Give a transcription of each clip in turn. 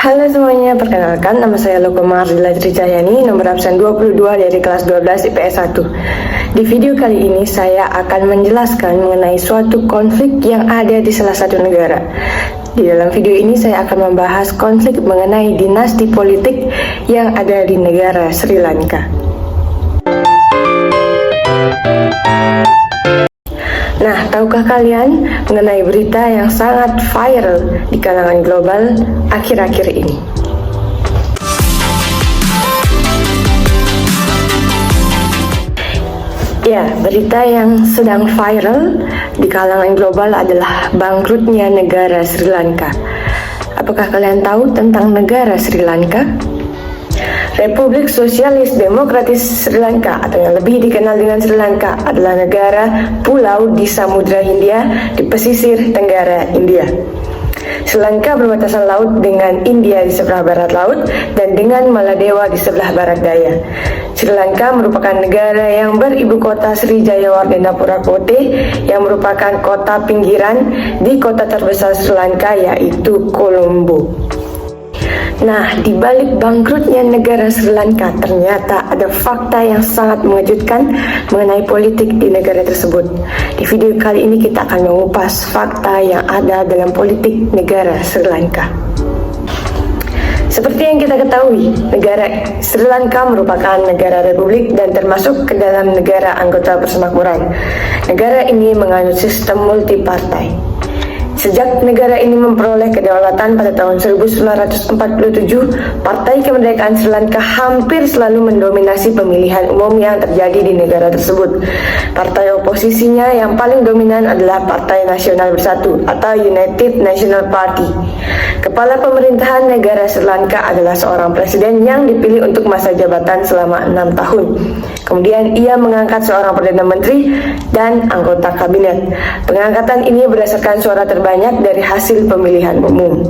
Halo semuanya, perkenalkan nama saya Loko Mardila Trijayani, nomor absen 22 dari kelas 12 IPS 1. Di video kali ini saya akan menjelaskan mengenai suatu konflik yang ada di salah satu negara. Di dalam video ini saya akan membahas konflik mengenai dinasti politik yang ada di negara Sri Lanka. Nah, tahukah kalian mengenai berita yang sangat viral di kalangan global akhir-akhir ini? Ya, berita yang sedang viral di kalangan global adalah bangkrutnya negara Sri Lanka. Apakah kalian tahu tentang negara Sri Lanka? Republik Sosialis Demokratis Sri Lanka, atau yang lebih dikenal dengan Sri Lanka, adalah negara pulau di Samudra Hindia di pesisir tenggara India. Sri Lanka berbatasan laut dengan India di sebelah barat laut dan dengan Maladewa di sebelah barat daya. Sri Lanka merupakan negara yang beribu kota Srijayawardena Kote, yang merupakan kota pinggiran di kota terbesar Sri Lanka, yaitu Colombo. Nah, di balik bangkrutnya negara Sri Lanka, ternyata ada fakta yang sangat mengejutkan mengenai politik di negara tersebut. Di video kali ini kita akan mengupas fakta yang ada dalam politik negara Sri Lanka. Seperti yang kita ketahui, negara Sri Lanka merupakan negara republik dan termasuk ke dalam negara anggota persemakmuran. Negara ini menganut sistem multipartai. Sejak negara ini memperoleh kedaulatan pada tahun 1947, Partai Kemerdekaan Sri Lanka hampir selalu mendominasi pemilihan umum yang terjadi di negara tersebut. Partai oposisinya yang paling dominan adalah Partai Nasional Bersatu atau United National Party. Kepala pemerintahan negara Sri Lanka adalah seorang presiden yang dipilih untuk masa jabatan selama 6 tahun. Kemudian ia mengangkat seorang Perdana Menteri dan anggota kabinet. Pengangkatan ini berdasarkan suara terbanyak dari hasil pemilihan umum.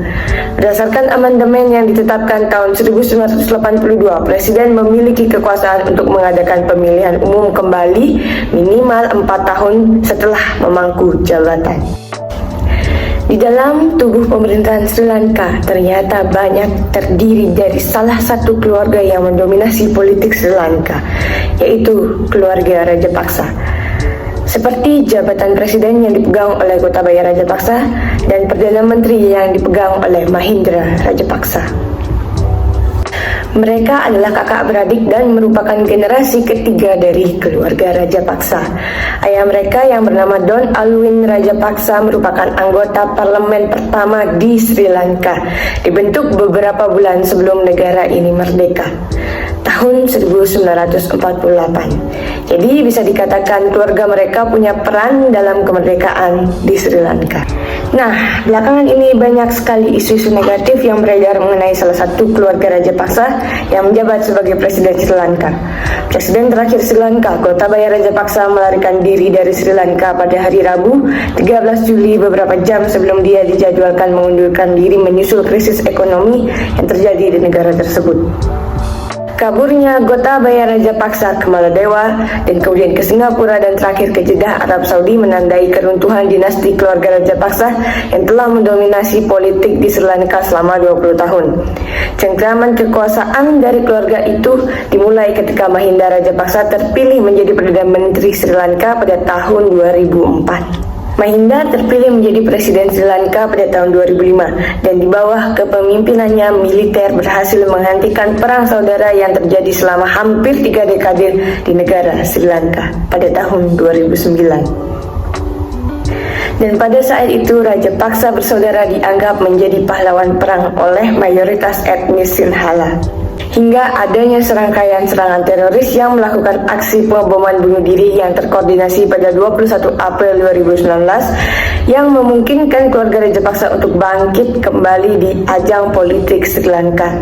Berdasarkan amandemen yang ditetapkan tahun 1982, Presiden memiliki kekuasaan untuk mengadakan pemilihan umum kembali minimal 4 tahun setelah memangku jabatan. Di dalam tubuh pemerintahan Sri Lanka ternyata banyak terdiri dari salah satu keluarga yang mendominasi politik Sri Lanka, yaitu keluarga Rajapaksa. Seperti jabatan presiden yang dipegang oleh Gotabaya Rajapaksa dan Perdana Menteri yang dipegang oleh Mahinda Rajapaksa. Mereka adalah kakak beradik dan merupakan generasi ketiga dari keluarga Rajapaksa. Ayah mereka yang bernama Don Alwin Rajapaksa merupakan anggota parlemen pertama di Sri Lanka, dibentuk beberapa bulan sebelum negara ini merdeka, tahun 1948. Jadi bisa dikatakan keluarga mereka punya peran dalam kemerdekaan di Sri Lanka. Nah, belakangan ini banyak sekali isu-isu negatif yang beredar mengenai salah satu keluarga Rajapaksa yang menjabat sebagai presiden Sri Lanka. Presiden terakhir Sri Lanka, Gotabaya Rajapaksa, melarikan diri dari Sri Lanka pada hari Rabu, 13 Juli, beberapa jam sebelum dia dijadwalkan mengundurkan diri menyusul krisis ekonomi yang terjadi di negara tersebut. Kaburnya Gotabaya Rajapaksa ke Maladewa dan kemudian ke Singapura dan terakhir ke Jeddah, Arab Saudi, menandai keruntuhan dinasti keluarga Rajapaksa yang telah mendominasi politik di Sri Lanka selama 20 tahun. Cengkraman kekuasaan dari keluarga itu dimulai ketika Mahinda Rajapaksa terpilih menjadi Perdana Menteri Sri Lanka pada tahun 2004. Mahinda terpilih menjadi presiden Sri Lanka pada tahun 2005 dan di bawah kepemimpinannya militer berhasil menghentikan perang saudara yang terjadi selama hampir 3 dekade di negara Sri Lanka pada tahun 2009. Dan pada saat itu Rajapaksa bersaudara dianggap menjadi pahlawan perang oleh mayoritas etnis Sinhala. Hingga adanya serangkaian serangan teroris yang melakukan aksi pengeboman bunuh diri yang terkoordinasi pada 21 April 2019 yang memungkinkan keluarga Rajapaksa untuk bangkit kembali di ajang politik Sri Lanka.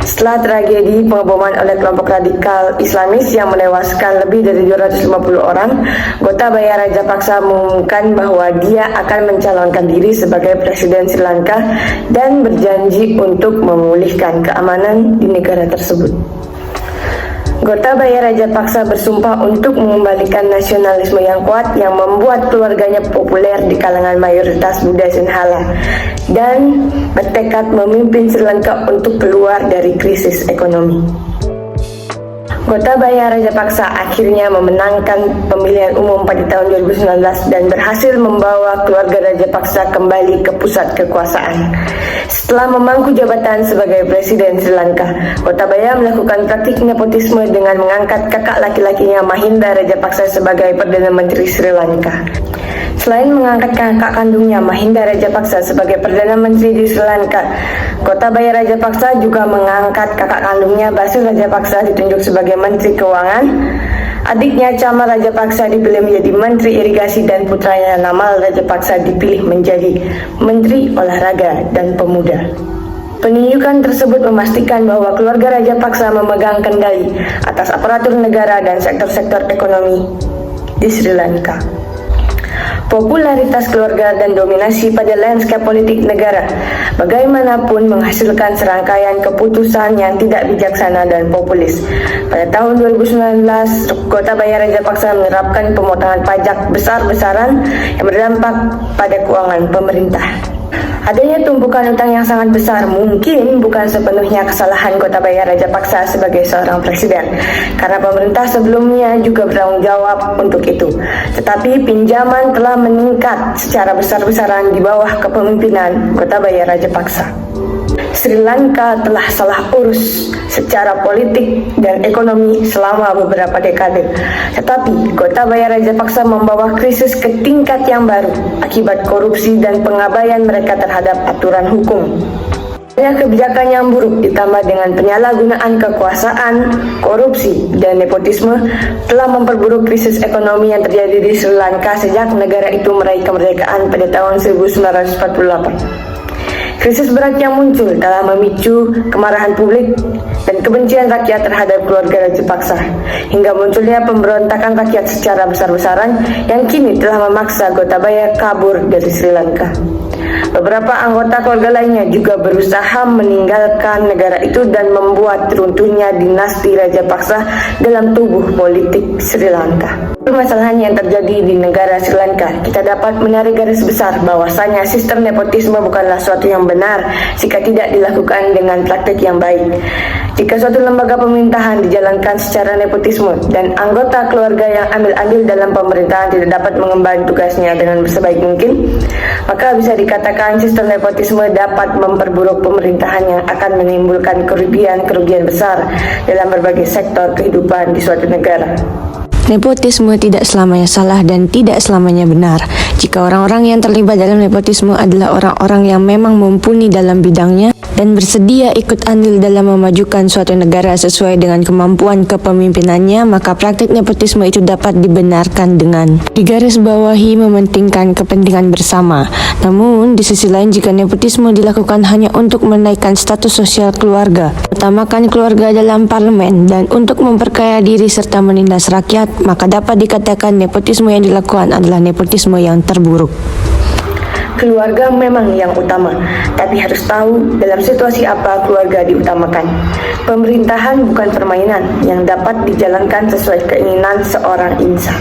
Setelah tragedi pengeboman oleh kelompok radikal Islamis yang menewaskan lebih dari 250 orang, Gotabaya Rajapaksa mengumumkan bahwa dia akan mencalonkan diri sebagai presiden Sri Lanka dan berjanji untuk memulihkan keamanan di negara tersebut. Gotabaya Rajapaksa bersumpah untuk mengembalikan nasionalisme yang kuat yang membuat keluarganya populer di kalangan mayoritas Buddha Sinhala dan bertekad memimpin Sri Lanka untuk keluar dari krisis ekonomi. Gotabaya Rajapaksa akhirnya memenangkan pemilihan umum pada tahun 2019 dan berhasil membawa keluarga Rajapaksa kembali ke pusat kekuasaan. Setelah memangku jabatan sebagai Presiden Sri Lanka, Gotabaya melakukan praktik nepotisme dengan mengangkat kakak laki-lakinya Mahinda Rajapaksa sebagai Perdana Menteri Sri Lanka. Selain mengangkat kakak kandungnya Mahinda Rajapaksa sebagai Perdana Menteri di Sri Lanka, Gotabaya Rajapaksa juga mengangkat kakak kandungnya Basil Rajapaksa ditunjuk sebagai Menteri Keuangan. Adiknya Chama Rajapaksa dipilih menjadi Menteri Irigasi dan putranya Namal Rajapaksa dipilih menjadi Menteri Olahraga dan Pemuda. Penunjukan tersebut memastikan bahwa keluarga Rajapaksa memegang kendali atas aparatur negara dan sektor-sektor ekonomi di Sri Lanka. Popularitas keluarga dan dominasi pada lanskap politik negara bagaimanapun menghasilkan serangkaian keputusan yang tidak bijaksana dan populis. Pada tahun 2019, Gotabaya Rajapaksa menerapkan pemotongan pajak besar-besaran yang berdampak pada keuangan pemerintah. Adanya tumpukan utang yang sangat besar mungkin bukan sepenuhnya kesalahan Gotabaya Rajapaksa sebagai seorang presiden, karena pemerintah sebelumnya juga bertanggung jawab untuk itu. Tetapi pinjaman telah meningkat secara besar-besaran di bawah kepemimpinan Gotabaya Rajapaksa. Sri Lanka telah salah urus secara politik dan ekonomi selama beberapa dekade. Tetapi Gotabaya Rajapaksa membawa krisis ke tingkat yang baru akibat korupsi dan pengabaian mereka terhadap aturan hukum. Kebijakan yang buruk ditambah dengan penyalahgunaan kekuasaan, korupsi, dan nepotisme telah memperburuk krisis ekonomi yang terjadi di Sri Lanka sejak negara itu meraih kemerdekaan pada tahun 1948. Krisis berat yang muncul telah memicu kemarahan publik dan kebencian rakyat terhadap keluarga Rajapaksa, hingga munculnya pemberontakan rakyat secara besar-besaran yang kini telah memaksa Gotabaya kabur dari Sri Lanka. Beberapa anggota keluarga lainnya juga berusaha meninggalkan negara itu dan membuat runtuhnya dinasti Rajapaksa dalam tubuh politik Sri Lanka. Permasalahan yang terjadi di negara Sri Lanka, kita dapat menarik garis besar bahwasanya sistem nepotisme bukanlah suatu yang benar jika tidak dilakukan dengan praktik yang baik. Jika suatu lembaga pemerintahan dijalankan secara nepotisme dan anggota keluarga yang ambil andil dalam pemerintahan tidak dapat mengemban tugasnya dengan sebaik mungkin, maka bisa dikatakan sistem nepotisme dapat memperburuk pemerintahan yang akan menimbulkan kerugian-kerugian besar dalam berbagai sektor kehidupan di suatu negara. Nepotisme tidak selamanya salah dan tidak selamanya benar. Jika orang-orang yang terlibat dalam nepotisme adalah orang-orang yang memang mumpuni dalam bidangnya dan bersedia ikut andil dalam memajukan suatu negara sesuai dengan kemampuan kepemimpinannya, maka praktik nepotisme itu dapat dibenarkan dengan digarisbawahi mementingkan kepentingan bersama. Namun, di sisi lain, jika nepotisme dilakukan hanya untuk menaikkan status sosial keluarga, utamakan keluarga dalam parlemen, dan untuk memperkaya diri serta menindas rakyat, maka dapat dikatakan nepotisme yang dilakukan adalah nepotisme yang terburuk. Keluarga memang yang utama, tapi harus tahu dalam situasi apa keluarga diutamakan. Pemerintahan bukan permainan yang dapat dijalankan sesuai keinginan seorang insan.